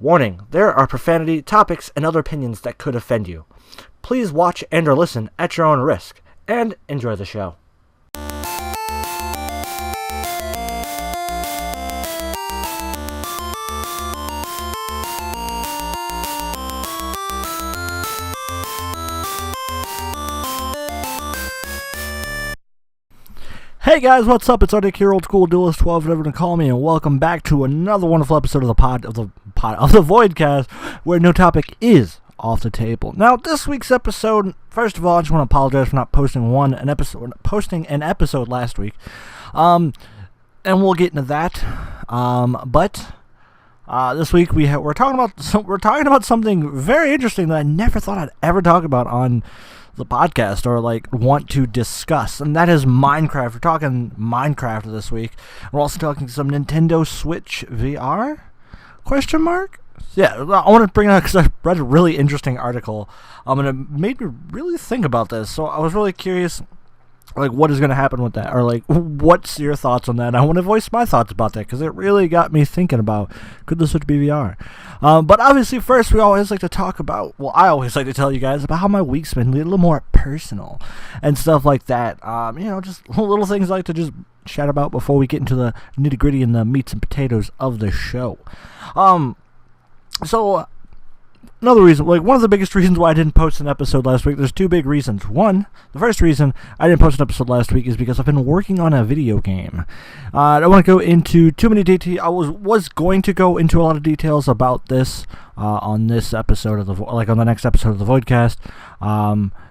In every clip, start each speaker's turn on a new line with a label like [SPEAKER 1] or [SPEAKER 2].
[SPEAKER 1] Warning, there are profanity, topics, and other opinions that could offend you. Please watch and or listen at your own risk, and enjoy the show. Hey guys, what's up? It's RDiK here, Old School Duelist 12, whatever to call me, and welcome back to another wonderful episode of the Voidcast, where no topic is off the table. Now, this week's episode, first of all, I just want to apologize for not posting an episode last week, and we'll get into that. But this week we're talking about something very interesting that I never thought I'd ever talk about on the podcast or want to discuss, and that is Minecraft. We're talking Minecraft this week. We're also talking some Nintendo Switch VR? Question mark? Yeah, I want to bring it up because I read a really interesting article, and it made me really think about this. So I was really curious, what is going to happen with that, or what's your thoughts on that? I want to voice my thoughts about that because it really got me thinking about, could the Switch be VR? But obviously, first, we always like to talk about, I always like to tell you guys about how my week's been, a little more personal and stuff like that. Just little things I like to just chat about before we get into the nitty-gritty and the meats and potatoes of the show. So another reason, one of the biggest reasons why I didn't post an episode last week, there's two big reasons. One, the first reason I didn't post an episode last week is because I've been working on a video game. I don't want to go into too many details. I was going to go into a lot of details about this on this episode of on the next episode of the Voidcast,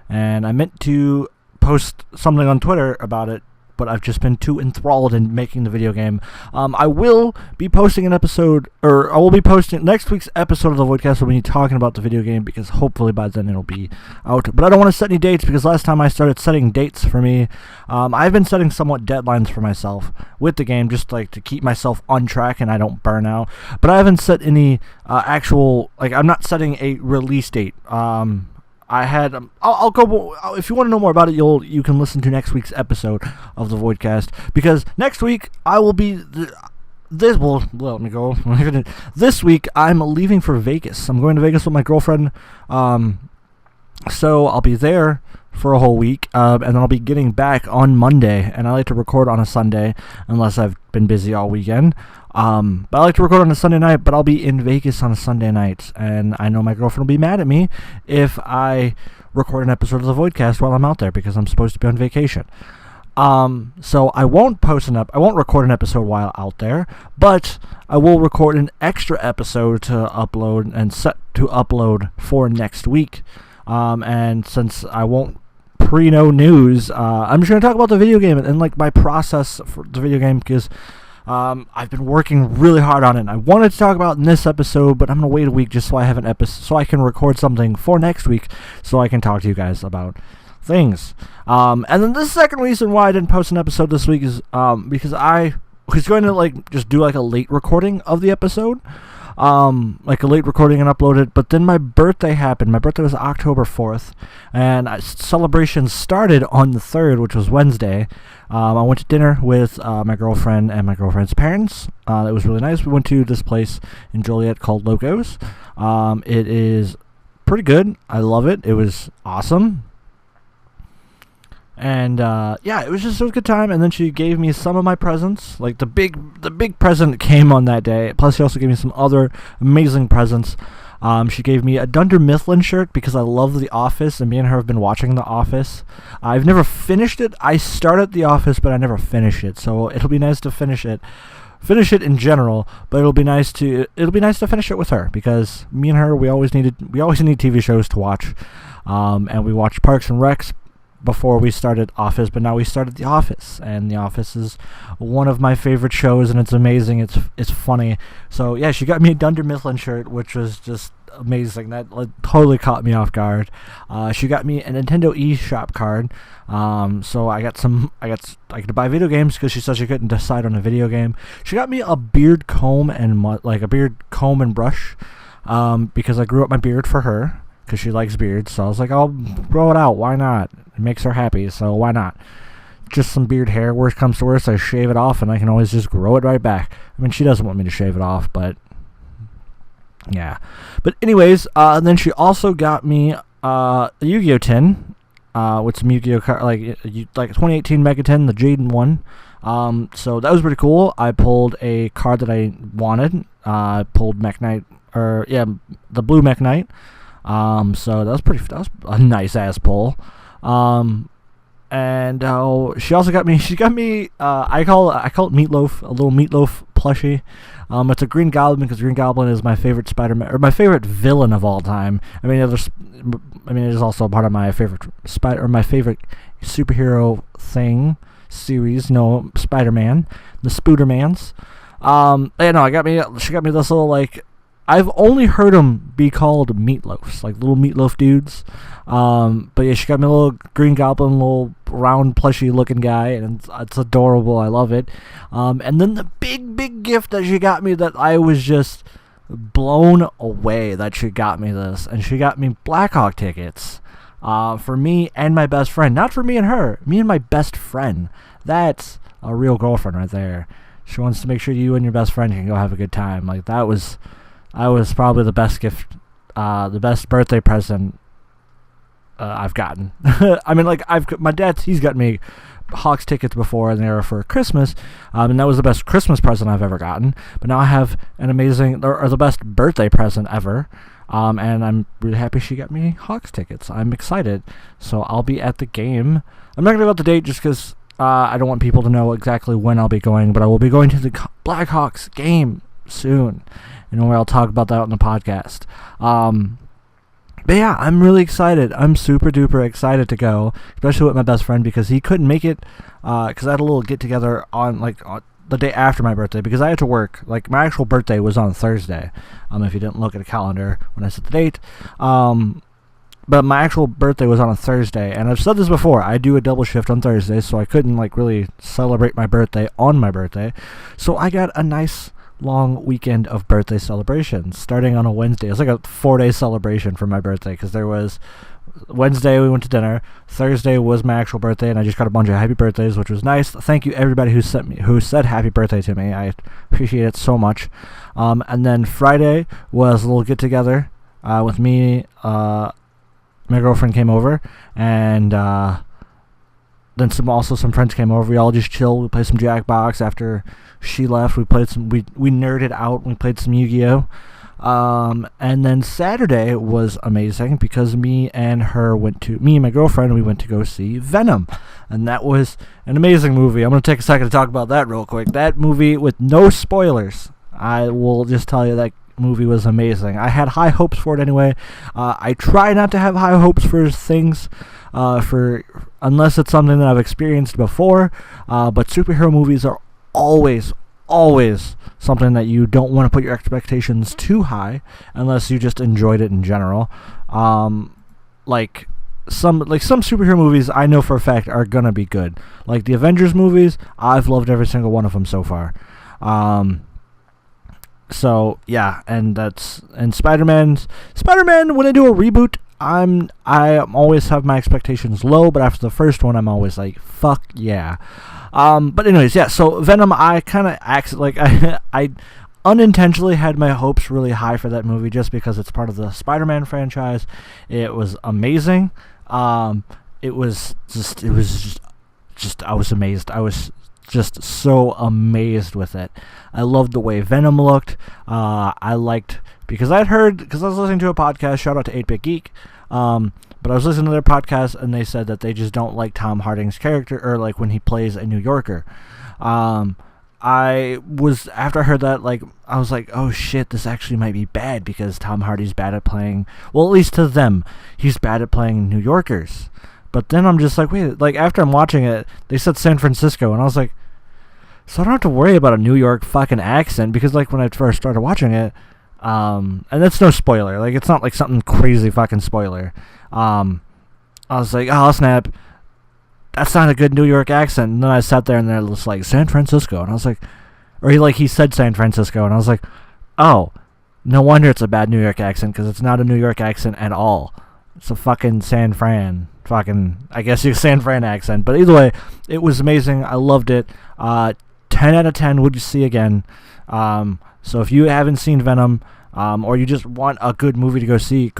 [SPEAKER 1] and I meant to post something on Twitter about it, but I've just been too enthralled in making the video game. I will be posting an episode, or I will be posting next week's episode of the Voidcast. We'll be talking about the video game because hopefully by then it'll be out. But I don't want to set any dates because last time I started setting dates for me, I've been setting somewhat deadlines for myself with the game, just to keep myself on track and I don't burn out. But I haven't set any actual, I'm not setting a release date. I'll go, if you want to know more about it, you can listen to next week's episode of the Voidcast, because next week I will be, this week I'm leaving for Vegas. I'm going to Vegas with my girlfriend, so I'll be there for a whole week, and then I'll be getting back on Monday, and I like to record on a Sunday, unless I've been busy all weekend. But I like to record on a Sunday night, but I'll be in Vegas on a Sunday night, and I know my girlfriend will be mad at me if I record an episode of the Voidcast while I'm out there, because I'm supposed to be on vacation. So I won't record an episode while out there, but I will record an extra episode to upload and set to upload for next week. And since I won't pre-know news, I'm just going to talk about the video game and my process for the video game, because I've been working really hard on it. I wanted to talk about in this episode, but I'm going to wait a week just so I have an episode, so I can record something for next week, so I can talk to you guys about things. And then the second reason why I didn't post an episode this week is because I was going to just do a late recording of the episode. A late recording and upload it, but then my birthday happened. My birthday was October 4th, and celebrations started on the 3rd, which was Wednesday. I went to dinner with my girlfriend and my girlfriend's parents. It was really nice. We went to this place in Joliet called Locos. It is pretty good. I love it. It was awesome. And it was just a good time. And then she gave me some of my presents, the big present came on that day. Plus, she also gave me some other amazing presents. She gave me a Dunder Mifflin shirt because I love The Office, and me and her have been watching The Office. I've never finished it. I started The Office, but I never finished it. So it'll be nice to finish it in general. But it'll be nice to finish it with her, because me and her, we always need TV shows to watch, and we watched Parks and Recs before we started Office, but now we started The Office, and The Office is one of my favorite shows, and it's amazing. It's funny. So yeah, she got me a Dunder Mifflin shirt, which was just amazing. That totally caught me off guard. She got me a Nintendo eShop card. So I could buy video games because she said she couldn't decide on a video game. She got me a beard comb and brush, because I grew up my beard for her, because she likes beards. So I was like, I'll grow it out. Why not? It makes her happy, so why not? Just some beard hair. Worst comes to worst, I shave it off, and I can always just grow it right back. I mean, she doesn't want me to shave it off, but Yeah. But anyways, and then she also got me a Yu-Gi-Oh! Tin, with some Yu-Gi-Oh! Like 2018 Mega Tin, the Jaden one. So that was pretty cool. I pulled a card that I wanted. I pulled Mech Knight, the blue Mech Knight. So that was a nice ass pull. And she also got me. She got me. I call it Meatloaf, a little Meatloaf plushie. It's a Green Goblin because Green Goblin is my favorite Spider-Man, or my favorite villain of all time. it is also part of my favorite my favorite superhero thing series. Spider-Man, the Spoodermans. She got me this little, like, I've only heard them be called meatloafs, like little meatloaf dudes. But yeah, she got me a little Green Goblin, little round plushy looking guy, and it's adorable. I love it. And then the big gift that she got me, that I was just blown away that she got me this, and she got me Blackhawk tickets. For me and my best friend. Not for me and her, me and my best friend. That's a real girlfriend right there. She wants to make sure you and your best friend can go have a good time. Like, that was probably the best gift, the best birthday present I've gotten. My dad, he's gotten me Hawks tickets before, and they were for Christmas, and that was the best Christmas present I've ever gotten. But now I have an amazing, or the best birthday present ever. And I'm really happy she got me Hawks tickets. I'm excited. So I'll be at the game. I'm not going to go out the date just because I don't want people to know exactly when I'll be going, but I will be going to the Blackhawks game soon. Where I'll talk about that on the podcast. But yeah, I'm really excited. I'm super duper excited to go, especially with my best friend, because he couldn't make it, because I had a little get together on the day after my birthday, because I had to work. Like, my actual birthday was on Thursday, if you didn't look at a calendar when I set the date. But my actual birthday was on a Thursday, and I've said this before, I do a double shift on Thursdays, so I couldn't really celebrate my birthday on my birthday. So I got a nice long weekend of birthday celebrations starting on a Wednesday. It was like a 4-day celebration for my birthday, because there was Wednesday we went to dinner, Thursday was my actual birthday, and I just got a bunch of happy birthdays, which was nice. Thank you everybody who said happy birthday to me. I appreciate it so much. And then Friday was a little get together with me. My girlfriend came over, and then some friends came over. We all just chilled. We played some Jackbox. After she left, we played we nerded out. We played some Yu-Gi-Oh! And then Saturday was amazing because me and my girlfriend, we went to go see Venom. And that was an amazing movie. I'm going to take a second to talk about that real quick. That movie, with no spoilers, I will just tell you that movie was amazing. I had high hopes for it anyway. I try not to have high hopes for things, unless it's something that I've experienced before. But superhero movies are always something that you don't want to put your expectations too high, unless you just enjoyed it in general. Some superhero movies I know for a fact are gonna be good. Like the Avengers movies, I've loved every single one of them so far. So yeah, and Spider-Man, when I do a reboot, I always have my expectations low, but after the first one, I'm always like, fuck yeah. But anyways, yeah, so Venom, I kind of I unintentionally had my hopes really high for that movie just because it's part of the Spider-Man franchise. It was amazing. It was just I was amazed. I was just so amazed with it. I loved the way Venom looked. I liked, because I was listening to a podcast, shout out to 8-Bit Geek, but I was listening to their podcast, and they said that they just don't like Tom Hardy's character, or like when he plays a New Yorker. After I heard that, I was like, oh shit, this actually might be bad, because Tom Hardy's bad at playing, well, at least to them, he's bad at playing New Yorkers. But then I'm just like, wait, after I'm watching it, they said San Francisco, and I was like, so I don't have to worry about a New York fucking accent, because when I first started watching it, and that's no spoiler, it's not like something crazy fucking spoiler. I was like, oh snap, that's not a good New York accent. And then I sat there and they're just like, San Francisco, and I was like, or he said San Francisco, and I was like, oh, no wonder it's a bad New York accent, because it's not a New York accent at all. It's a fucking San Fran, I guess it's a San Fran accent. But either way, it was amazing. I loved it. 10 out of 10 would you see again. So if you haven't seen Venom, or you just want a good movie to go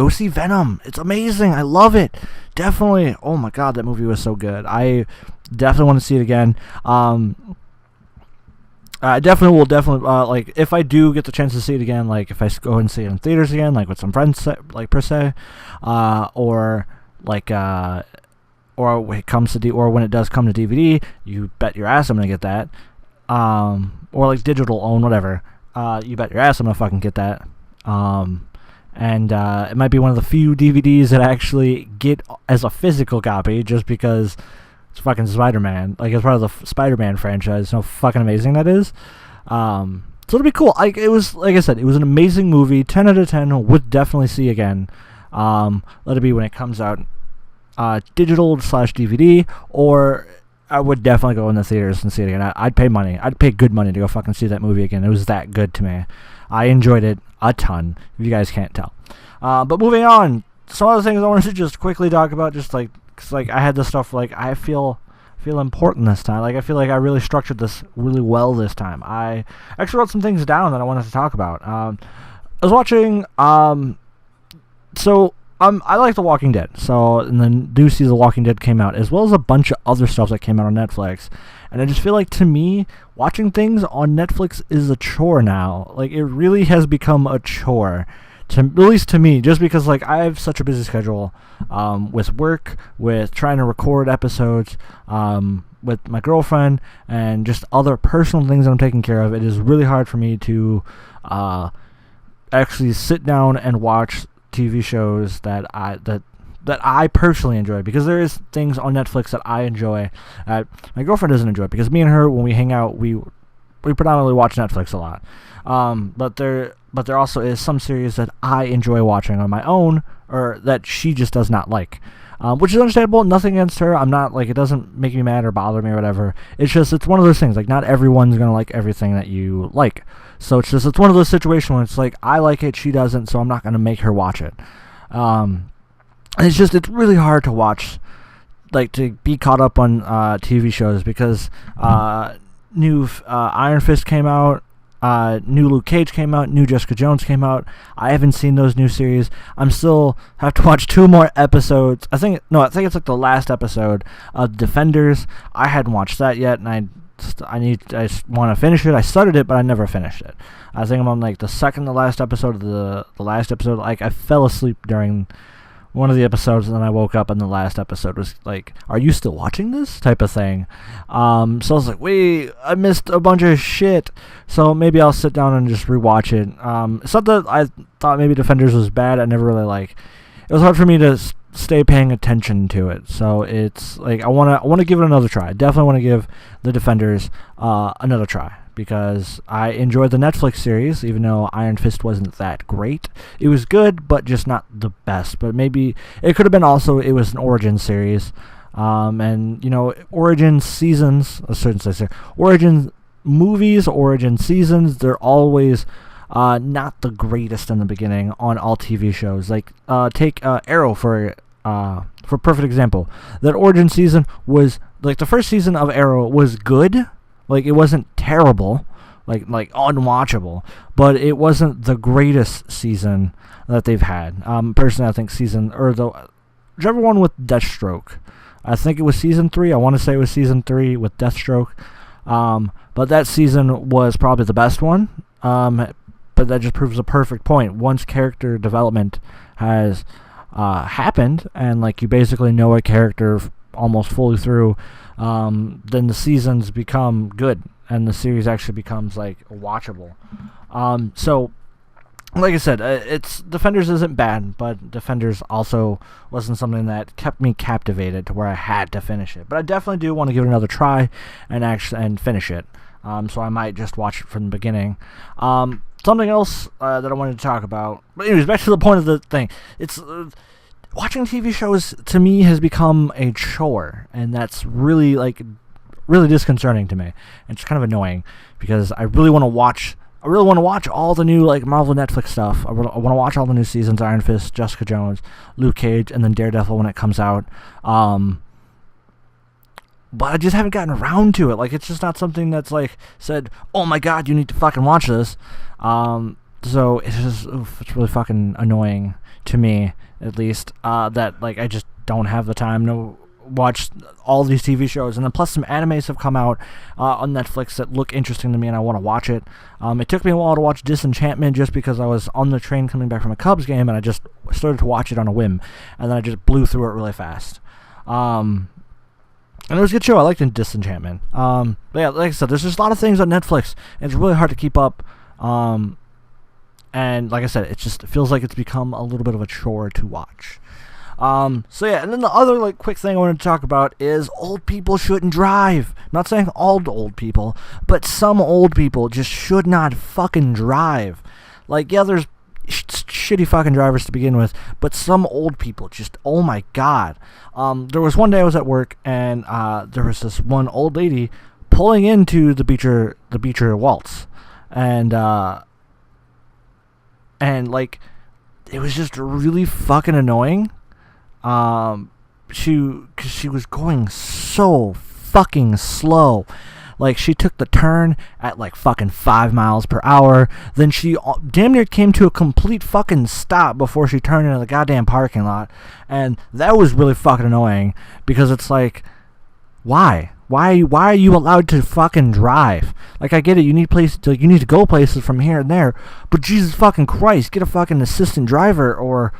[SPEAKER 1] see Venom. It's amazing. I love it. Definitely. Oh my god, that movie was so good. I definitely want to see it again. I definitely will like, if I do get the chance to see it again, like if I go and see it in theaters again, like with some friends, like per se, or like or when it does come to DVD, you bet your ass I'm gonna get that, or like digital own, whatever. You bet your ass I'm gonna fucking get that. And it might be one of the few DVDs that I actually get as a physical copy, just because it's fucking Spider-Man. Like, it's part of the Spider-Man franchise. How fucking amazing that is. So it'll be cool. Like I said, it was an amazing movie. 10 out of 10. Would definitely see again. Let it be when it comes out, digital/DVD, or I would definitely go in the theaters and see it again. I'd pay money. I'd pay good money to go fucking see that movie again. It was that good to me. I enjoyed it a ton, if you guys can't tell. But moving on, some other things I wanted to just quickly talk about, just like, cause like I had this stuff, like I feel important this time. Like I feel like I really structured this really well this time. I actually wrote some things down that I wanted to talk about. I was watching, I like The Walking Dead. So, and then new season of The Walking Dead came out, as well as a bunch of other stuff that came out on Netflix. And I just feel like, to me, watching things on Netflix is a chore now. Like, it really has become a chore. At least to me, just because, like, I have such a busy schedule, with work, with trying to record episodes, with my girlfriend, and just other personal things that I'm taking care of. It is really hard for me to, actually sit down and watch TV shows that I personally enjoy, because there is things on Netflix that I enjoy that my girlfriend doesn't enjoy, because me and her, when we hang out, we predominantly watch Netflix a lot. But there also is some series that I enjoy watching on my own, or that she just does not like. Which is understandable. Nothing against her. I'm not, like, it doesn't make me mad or bother me or whatever. It's just, it's one of those things. Like, not everyone's gonna like everything that you like. So it's one of those situations where it's like, I like it, she doesn't, so I'm not gonna make her watch it. And it's really hard to watch, like, to be caught up on TV shows, because new Iron Fist came out. New Luke Cage came out, new Jessica Jones came out. I haven't seen those new series. I'm still have to watch 2 more episodes. I think it's like the last episode of Defenders. I hadn't watched that yet, and I want to finish it. I started it, but I never finished it. I think I'm on like the second to last episode of the last episode. Like, I fell asleep during one of the episodes, and then I woke up, and the last episode was like, "Are you still watching this?" type of thing. So I was like, "Wait, I missed a bunch of shit." So maybe I'll sit down and just rewatch it. It's not that I thought maybe Defenders was bad. I never really it was hard for me to stay paying attention to it. So it's like I want to give it another try. I definitely want to give the Defenders another try, because I enjoyed the Netflix series, even though Iron Fist wasn't that great. It was good, but just not the best. But maybe it could have been also, it was an origin series. And, you know, origin seasons, origin movies, origin seasons, they're always not the greatest in the beginning on all TV shows. Like, take Arrow for perfect example. That origin season was, like, the first season of Arrow was good. Like, it wasn't terrible, like unwatchable, but it wasn't the greatest season that they've had. Personally, I think whichever one with Deathstroke, I think it was season 3. I want to say it was season 3 with Deathstroke. But that season was probably the best one. But that just proves a perfect point. Once character development has happened, and like you basically know a character almost fully through, then the seasons become good, and the series actually becomes like watchable. So, like I said, it's Defenders isn't bad, but Defenders also wasn't something that kept me captivated to where I had to finish it. But I definitely do want to give it another try and finish it. So I might just watch it from the beginning. Something else that I wanted to talk about. But anyways, back to the point of the thing. It's watching TV shows, to me, has become a chore, and that's really disconcerting to me. And it's kind of annoying, because I really want to watch all the new, like, Marvel Netflix stuff. I want to watch all the new seasons, Iron Fist, Jessica Jones, Luke Cage, and then Daredevil when it comes out. But I just haven't gotten around to it. Like, it's just not something that's, like, said, "Oh my god, you need to fucking watch this." So it's just, it's really fucking annoying to me, at least, that like I just don't have the time to watch all these TV shows. And then plus some animes have come out on Netflix that look interesting to me and I want to watch it. It took me a while to watch Disenchantment just because I was on the train coming back from a Cubs game and I just started to watch it on a whim, and then I just blew through it really fast. And it was a good show. I liked Disenchantment. But yeah, like I said, there's just a lot of things on Netflix, and it's really hard to keep up. And like I said, it feels like it's become a little bit of a chore to watch. So yeah, and then the other like quick thing I wanted to talk about is old people shouldn't drive. I'm not saying all old people, but some old people just should not fucking drive. Like, yeah, there's shitty fucking drivers to begin with, but some old people just, oh my god. There was one day I was at work and there was this one old lady pulling into the Beecher Waltz, and like it was just really fucking annoying. Cause she was going so fucking slow. Like, she took the turn at like fucking 5 miles per hour. Then she damn near came to a complete fucking stop before she turned into the goddamn parking lot. And that was really fucking annoying because it's like, why? Why are you allowed to fucking drive? Like, I get it, you need to go places from here and there, but Jesus fucking Christ, get a fucking assistant driver or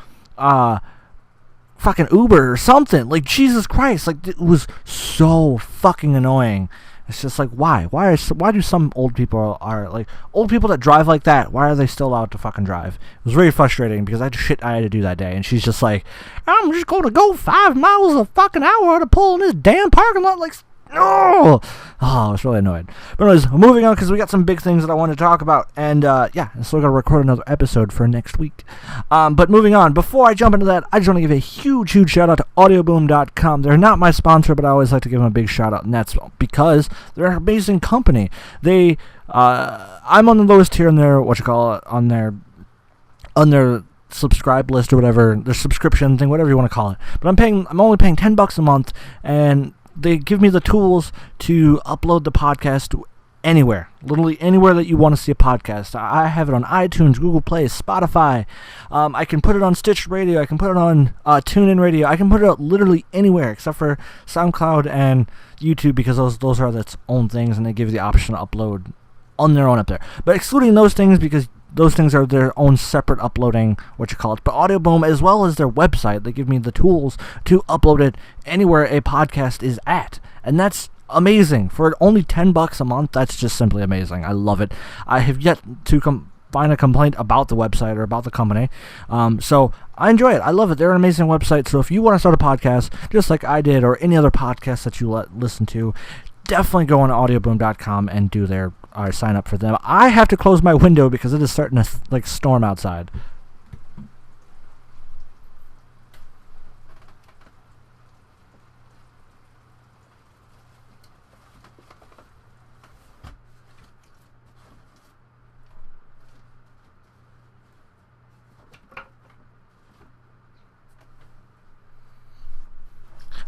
[SPEAKER 1] fucking Uber or something. Like, Jesus Christ, like, it was so fucking annoying. It's just like, why? Why do some old people are like, old people that drive like that, why are they still allowed to fucking drive? It was very frustrating because I had to do that day, and she's just like, I'm just going to go 5 miles a fucking hour to pull in this damn parking lot, like, no! Oh, I was really annoyed. But anyways, moving on, because we got some big things that I want to talk about. And, yeah, I'm still going to record another episode for next week. But moving on, before I jump into that, I just want to give a huge, huge shout out to audioboom.com. They're not my sponsor, but I always like to give them a big shout out, and that's because they're an amazing company. They, I'm on the lowest tier in their, on their subscribe list or whatever, their subscription thing, whatever you want to call it. But I'm only paying $10 a month, and they give me the tools to upload the podcast to anywhere, literally anywhere that you want to see a podcast. I have it on iTunes, Google Play, Spotify. I can put it on Stitch Radio. I can put it on TuneIn Radio. I can put it out literally anywhere except for SoundCloud and YouTube, because those are its own things, and they give you the option to upload on their own up there. But excluding those things, because those things are their own separate uploading, But Audioboom, as well as their website, they give me the tools to upload it anywhere a podcast is at. And that's amazing. For only $10 a month, that's just simply amazing. I love it. I have yet to find a complaint about the website or about the company. So I enjoy it. I love it. They're an amazing website. So if you want to start a podcast, just like I did, or any other podcast that you listen to, definitely go on audioboom.com and do sign up for them. I have to close my window because it is starting to storm outside.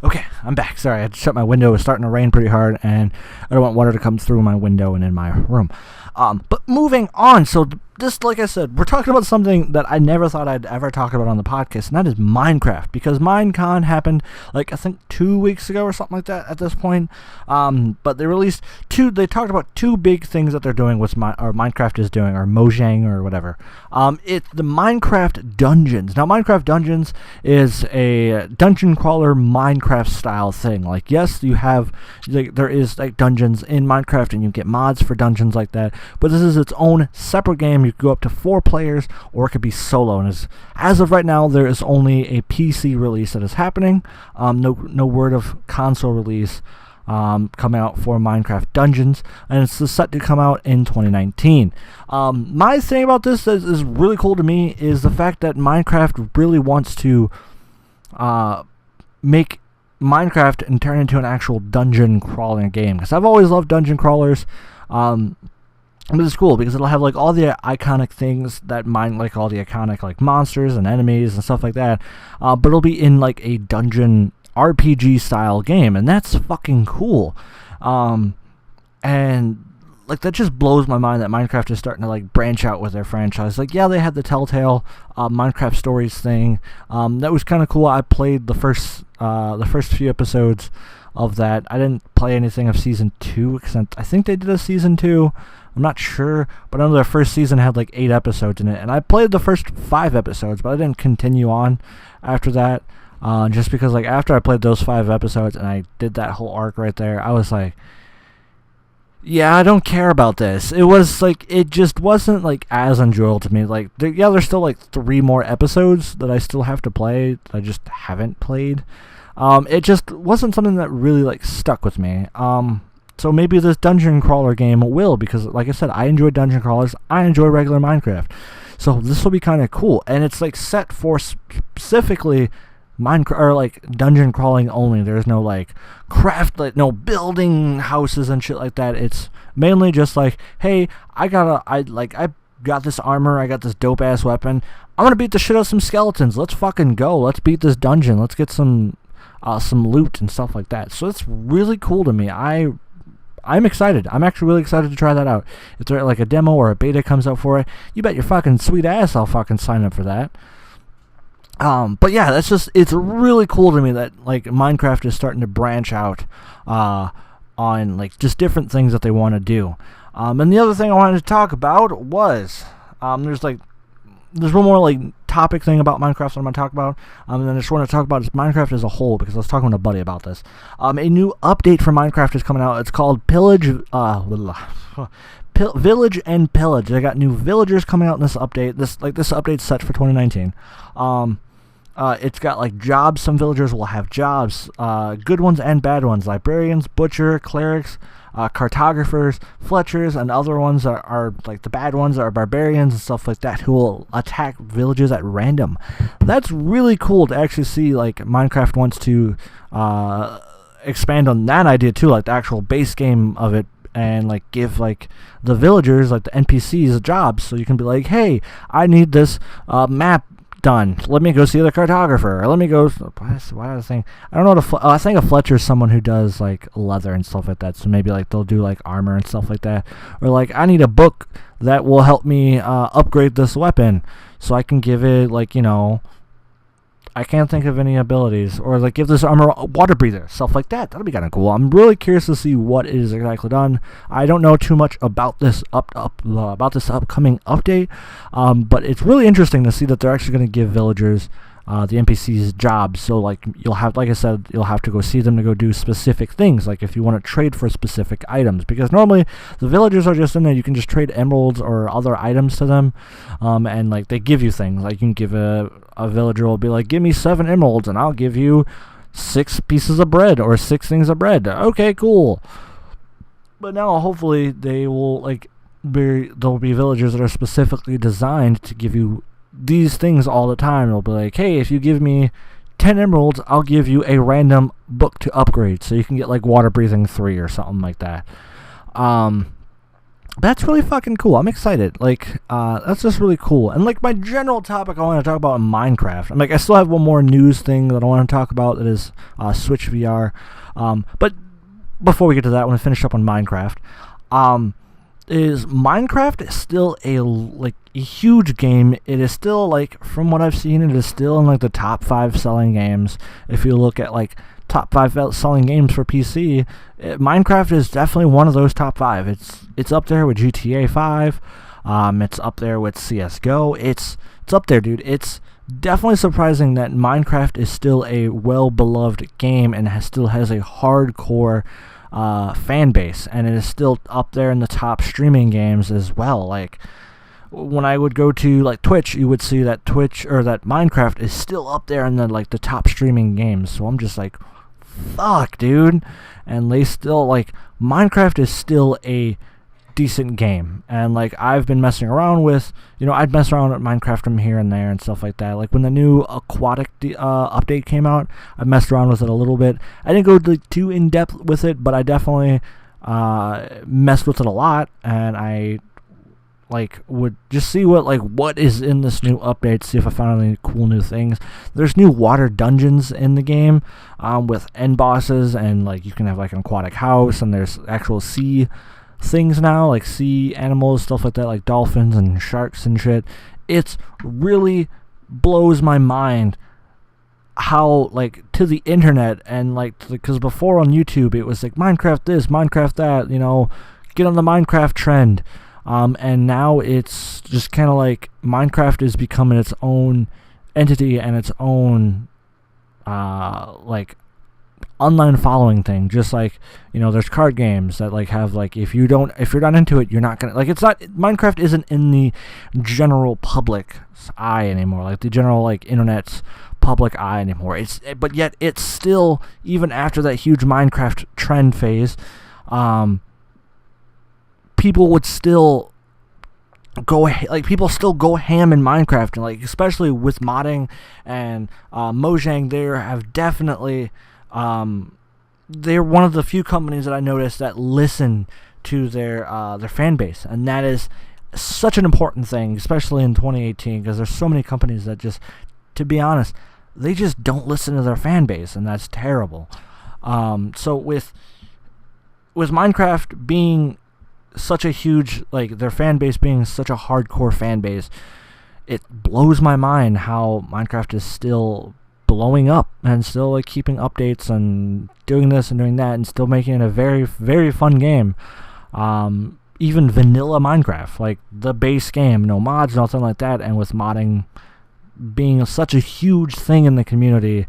[SPEAKER 1] Okay, I'm back. Sorry, I had to shut my window. It was starting to rain pretty hard, and I don't want water to come through my window and in my room. But moving on, so this, like I said, we're talking about something that I never thought I'd ever talk about on the podcast, and that is Minecraft, because Minecon happened, I think 2 weeks ago or something like that at this point. But they released they talked about two big things that they're doing with Minecraft is doing, or Mojang or whatever. It's the Minecraft Dungeons. Now, Minecraft Dungeons is a dungeon crawler Minecraft style thing. Like, yes, there is dungeons in Minecraft, and you get mods for dungeons like that, but this is its own separate game. You could go up to 4 players, or it could be solo. And as of right now, there is only a PC release that is happening. No word of console release coming out for Minecraft Dungeons, and it's set to come out in 2019. My thing about this that is really cool to me is the fact that Minecraft really wants to make Minecraft and turn into an actual dungeon crawling game, because I've always loved dungeon crawlers. But it's cool because it'll have all the iconic things that all the iconic monsters and enemies and stuff like that, but it'll be in a dungeon RPG style game, and that's fucking cool. And like, that just blows my mind that Minecraft is starting to, like, branch out with their franchise. Like, yeah, they had the Telltale Minecraft Stories thing. That was kind of cool. I played the first few episodes of that. I didn't play anything of season 2 because I think they did a season 2. I'm not sure, but I know their first season had like 8 episodes in it, and I played the first 5 episodes, but I didn't continue on after that, just because, like, after I played those 5 episodes and I did that whole arc right there, I was like, yeah, I don't care about this. It was like, it just wasn't like as enjoyable to me. Like, there's still like 3 more episodes that I still have to play that I just haven't played. It just wasn't something that really like stuck with me. So maybe this dungeon crawler game will, because like I said, I enjoy dungeon crawlers. I enjoy regular Minecraft. So this will be kind of cool. And it's like set for specifically Minecraft, or like dungeon crawling only. There's no like no building houses and shit like that. It's mainly just like, hey, I got this armor, I got this dope ass weapon. I'm gonna beat the shit out of some skeletons. Let's fucking go. Let's beat this dungeon. Let's get some loot and stuff like that. So it's really cool to me. I'm excited. I'm actually really excited to try that out. If there like a demo or a beta comes out for it, you bet your fucking sweet ass I'll fucking sign up for that. But yeah, it's really cool to me that like Minecraft is starting to branch out on like just different things that they want to do. And the other thing I wanted to talk about was there's one more like topic thing about Minecraft that I'm going to talk about, and then I just want to talk about Minecraft as a whole, because I was talking with a buddy about this. A new update for Minecraft is coming out. It's called Village and Pillage. They got new villagers coming out in this update. This update's set for 2019. It's got like jobs. Some villagers will have jobs, good ones and bad ones. Librarians, butcher, clerics, cartographers, fletchers, and other ones are like the bad ones are barbarians and stuff like that, who will attack villages at random. That's really cool to actually see. Like, Minecraft wants to expand on that idea too, like the actual base game of it, and like give like the villagers, like the NPCs, jobs. So you can be like, hey, I need this map done. Let me go see the cartographer. Or let me go. Why was I saying? I don't know. I think a fletcher is someone who does like leather and stuff like that. So maybe like they'll do like armor and stuff like that. Or like, I need a book that will help me upgrade this weapon, so I can give it like, you know, I can't think of any abilities, or like give this armor a water breather, stuff like that. That'll be kind of cool. I'm really curious to see what it is exactly done. I don't know too much about this about this upcoming update, but it's really interesting to see that they're actually going to give villagers, the NPCs, jobs. So like, you'll have, like I said, you'll have to go see them to go do specific things, like if you want to trade for specific items, because normally the villagers are just in there. You can just trade emeralds or other items to them, and like they give you things. Like, you can give a villager will be like, give me 7 emeralds and I'll give you 6 pieces of bread or 6 things of bread. Okay, cool. But now hopefully they will like there'll be villagers that are specifically designed to give you these things all the time. It'll be like, hey, if you give me 10 emeralds, I'll give you a random book to upgrade, so you can get like water breathing 3 or something like that. That's really fucking cool. I'm excited. Like, that's just really cool. And like, my general topic I want to talk about in Minecraft, I'm like, I still have one more news thing that I want to talk about, that is Switch VR. But before we get to that, I want to finish up on Minecraft. Is Minecraft still a huge game? It is still, like, from what I've seen, it is still in like the top 5 selling games. If you look at like top 5 selling games for PC, Minecraft is definitely one of those top 5. It's up there with GTA 5. It's up there with CS:GO. It's up there, dude. It's definitely surprising that Minecraft is still a well-beloved game and still has a hardcore fan base, and it is still up there in the top streaming games as well. Like, when I would go to like Twitch, you would see that Minecraft is still up there in the top streaming games. So I'm just like, fuck, dude. And they still, like, Minecraft is still a decent game. And like, I've been messing around with, I'd mess around with Minecraft from here and there and stuff like that. Like, when the new aquatic update came out, I messed around with it a little bit. I didn't go too in depth with it, but I definitely messed with it a lot, and I like would just see what is in this new update, see if I found any cool new things. There's new water dungeons in the game, with end bosses, and like you can have like an aquatic house, and there's actual sea things now, like sea animals, stuff like that, like dolphins and sharks and shit. It's really blows my mind how, like, to the internet, and like, because before on YouTube it was like Minecraft this, Minecraft that, you know, get on the Minecraft trend, and now it's just kind of like Minecraft is becoming its own entity and its own like online following thing. Just like, you know, there's card games that like have, like, if you're not into it, you're not gonna, like, it's not, Minecraft isn't in the general public's eye anymore, like the general, like, internet's public eye anymore. But yet it's still, even after that huge Minecraft trend phase, people would still people still go ham in Minecraft, and like, especially with modding and Mojang, there have definitely they're one of the few companies that I noticed that listen to their fan base, and that is such an important thing, especially in 2018, because there's so many companies that just, to be honest, they just don't listen to their fan base, and that's terrible. So with Minecraft being such a huge, like, their fan base being such a hardcore fan base, it blows my mind how Minecraft is still blowing up and still, like, keeping updates and doing this and doing that and still making it a very, very fun game. Even vanilla Minecraft, like the base game, no mods, nothing like that, and with modding being such a huge thing in the community,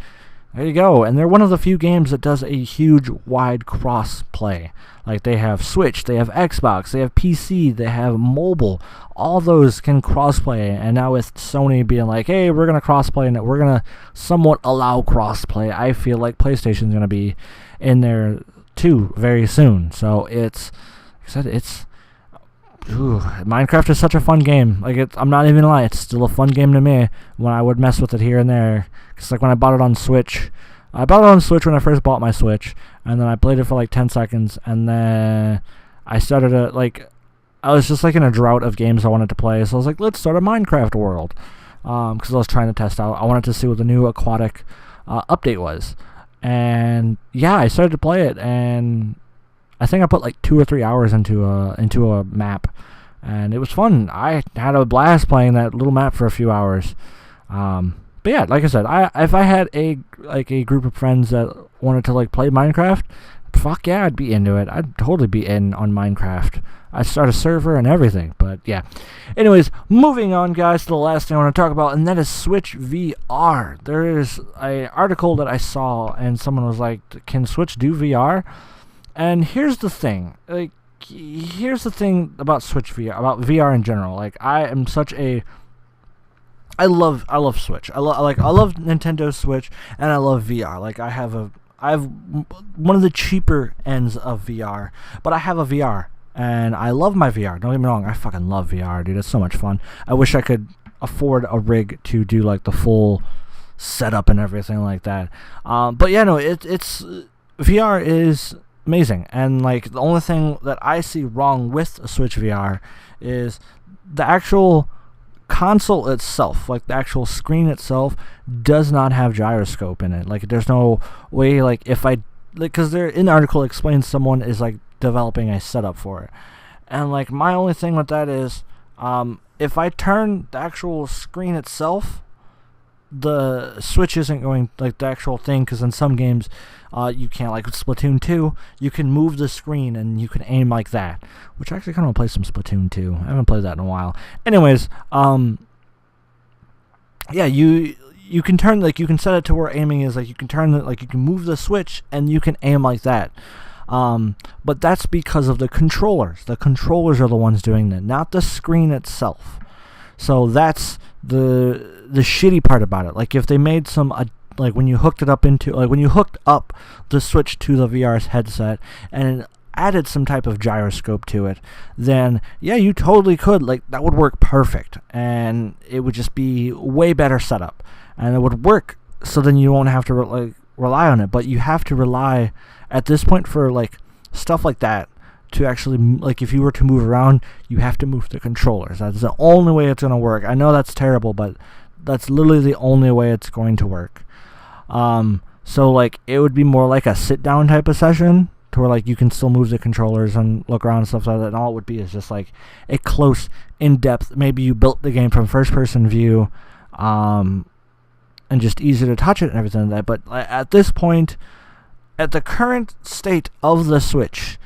[SPEAKER 1] there you go. And they're one of the few games that does a huge wide cross play. Like, they have Switch, they have Xbox, they have PC, they have mobile. All those can crossplay. And now with Sony being like, hey, we're going to crossplay and we're going to somewhat allow crossplay, I feel like PlayStation's going to be in there too very soon. So it's, like I said, Minecraft is such a fun game. Like, I'm not even lying, it's still a fun game to me when I would mess with it here and there. Because, like, when I bought it on Switch, when I first bought my Switch, and then I played it for like 10 seconds, and then I started I was just like in a drought of games I wanted to play, so I was like, let's start a Minecraft world, because I was trying to test out, I wanted to see what the new aquatic update was, and yeah, I started to play it, and I think I put like 2 or 3 hours into a map, and it was fun. I had a blast playing that little map for a few hours. But yeah, like I said, if I had a group of friends that wanted to, like, play Minecraft, fuck yeah, I'd be into it. I'd totally be in on Minecraft. I'd start a server and everything. But yeah. Anyways, moving on, guys, to the last thing I want to talk about, and that is Switch VR. There is an article that I saw, and someone was like, "Can Switch do VR?" And here's the thing. Here's the thing about Switch VR, about VR in general. Like, I love Switch. I love Nintendo Switch, and I love VR. Like, I have one of the cheaper ends of VR, but I have a VR, and I love my VR. Don't get me wrong, I fucking love VR, dude. It's so much fun. I wish I could afford a rig to do, like, the full setup and everything like that. But yeah, no, it's VR is amazing, and, like, the only thing that I see wrong with a Switch VR is the actual console itself, like the actual screen itself, does not have gyroscope in it. Like, there's no way, like, if I, like, because they're in the article explains someone is, like, developing a setup for it, and, like, my only thing with that is, if I turn the actual screen itself, the Switch isn't going, like, the actual thing, because in some games, you can't, like with Splatoon 2, you can move the screen and you can aim like that, which I actually kind of want to play some Splatoon 2. I haven't played that in a while. Anyways, yeah, you can turn, like, you can set it to where aiming is, like, you can turn it, like, you can move the Switch and you can aim like that. But that's because of the controllers. The controllers are the ones doing that, not the screen itself. So that's the shitty part about it. Like, if they made some like, when you hooked up the Switch to the VR's headset and added some type of gyroscope to it, then yeah, you totally could, like, that would work perfect, and it would just be way better setup, and it would work, so then you won't have to rely on it. But you have to rely at this point for, like, stuff like that to actually, like, if you were to move around, you have to move the controllers. That's the only way it's going to work. I know that's terrible, but that's literally the only way it's going to work. So, like, it would be more like a sit-down type of session to where like you can still move the controllers and look around and stuff like that. And all it would be is just like a close, in-depth. Maybe you built the game from first-person view, and just easy to touch it and everything like that. But at this point, at the current state of the Switch,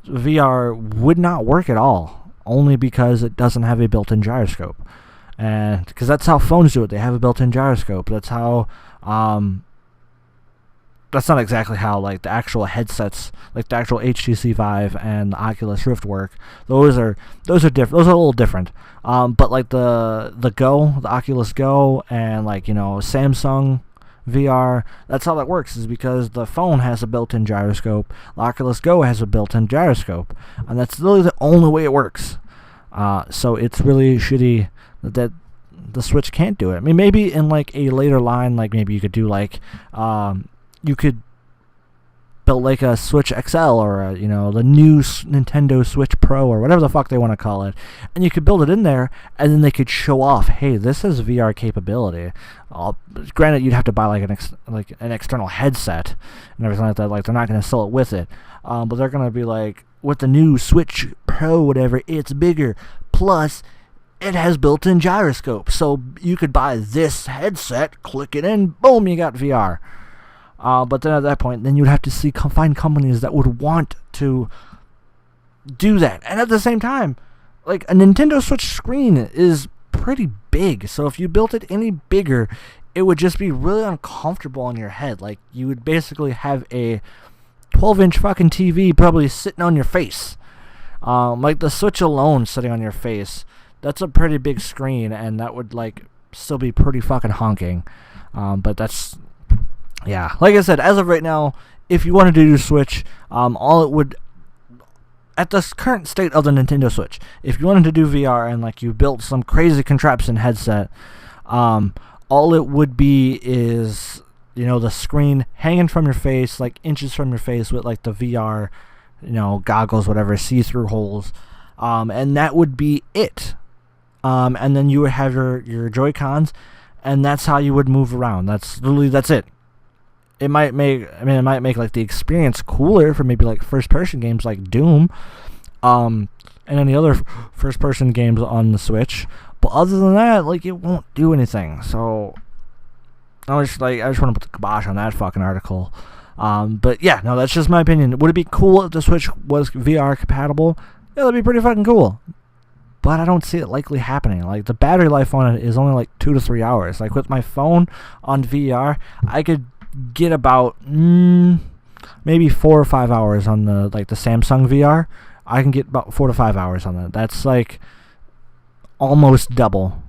[SPEAKER 1] VR would not work at all, only because it doesn't have a built-in gyroscope. And because that's how phones do it, they have a built-in gyroscope. That's how that's not exactly how like the actual headsets, like the actual HTC Vive and the Oculus Rift work. Those are different. Those are a little different. But like the Oculus Go, and like, you know, Samsung VR, that's how that works, is because the phone has a built-in gyroscope. The Oculus Go has a built-in gyroscope, and that's literally the only way it works. So it's really shitty that the Switch can't do it. I mean, maybe in like a later line, like maybe you could do like you could build like a Switch XL, or you know, the new Nintendo Switch Pro, or whatever the fuck they want to call it, and you could build it in there, and then they could show off, hey, this has VR capability. Granted, you'd have to buy like an external headset and everything like that. Like, they're not going to sell it with it, but they're going to be like, with the new Switch Pro, whatever, it's bigger, plus it has built-in gyroscope, so you could buy this headset, click it in, boom, you got VR. But then at that point, then you'd have to find companies that would want to do that. And at the same time, like, a Nintendo Switch screen is pretty big. So if you built it any bigger, it would just be really uncomfortable on your head. Like, you would basically have a 12-inch fucking TV probably sitting on your face. Like, the Switch alone sitting on your face, that's a pretty big screen, and that would, like, still be pretty fucking honking. But that's... yeah, like I said, as of right now, if you wanted to do Switch, all it would, at the current state of the Nintendo Switch, if you wanted to do VR and like you built some crazy contraption headset, all it would be is, you know, the screen hanging from your face, like inches from your face, with like the VR, you know, goggles, whatever, see-through holes, and that would be it. And then you would have your Joy-Cons, and that's how you would move around. That's it. It might make like the experience cooler for maybe like first-person games like Doom, and any other first-person games on the Switch. But other than that, like, it won't do anything. So I just want to put the kibosh on that fucking article. But yeah, no, that's just my opinion. Would it be cool if the Switch was VR compatible? Yeah, that'd be pretty fucking cool. But I don't see it likely happening. Like, the battery life on it is only like 2 to 3 hours. Like, with my phone on VR, I could get about maybe 4 or 5 hours on the Samsung VR. I can get about 4 to 5 hours on that. That's like almost double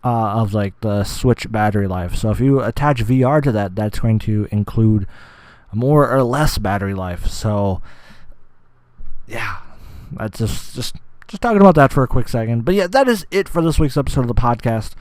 [SPEAKER 1] of like the Switch battery life. So if you attach VR to that, that's going to include more or less battery life. So yeah, that's just talking about that for a quick second. But yeah, that is it for this week's episode of the podcast.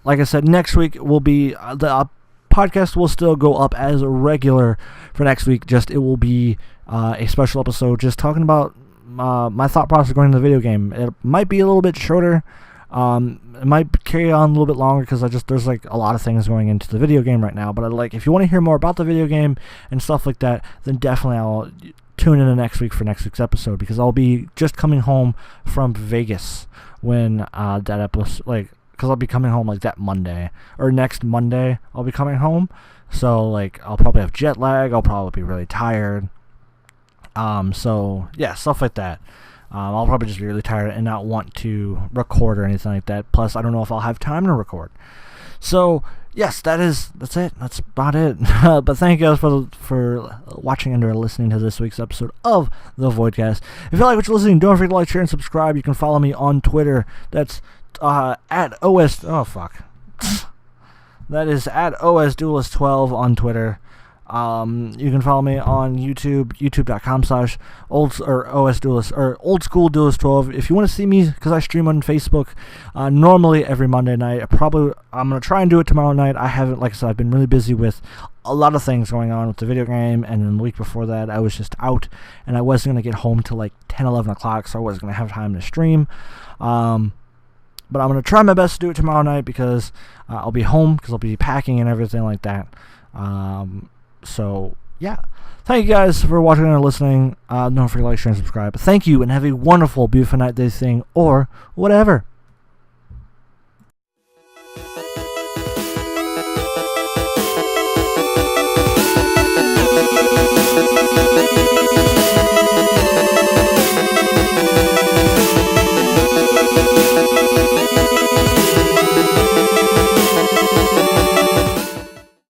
[SPEAKER 1] Like I said, next week will be the podcast will still go up as regular for next week. Just it will be a special episode, just talking about my thought process going into the video game. It might be a little bit shorter. It might carry on a little bit longer because there's like a lot of things going into the video game right now. But if you want to hear more about the video game and stuff like that, then definitely I'll tune in next week for next week's episode, because I'll be just coming home from Vegas when that episode, because I'll be coming home like that Monday, or next Monday I'll be coming home. So like, I'll probably have jet lag, I'll probably be really tired. So yeah, stuff like that. I'll probably just be really tired and not want to record or anything like that. Plus, I don't know if I'll have time to record. So yes, that's it. That's about it. But thank you guys for watching and or listening to this week's episode of the Voidcast. If you like what you're listening, don't forget to like, share, and subscribe. You can follow me on Twitter. That's at OS. Oh fuck. That is at OSDuelist12 on Twitter. You can follow me on YouTube, youtube.com/OSDuelist12. If you want to see me, because I stream on Facebook normally every Monday night. I'm gonna try and do it tomorrow night. I haven't, like I said, I've been really busy with a lot of things going on with the video game, and then the week before that I was just out, and I wasn't gonna get home till like 10-11 o'clock, so I wasn't gonna have time to stream. But I'm gonna try my best to do it tomorrow night, because I'll be home, because I'll be packing and everything like that. So yeah. Thank you guys for watching and listening. Don't forget to like, share, and subscribe. Thank you, and have a wonderful, beautiful night, day, thing, or whatever.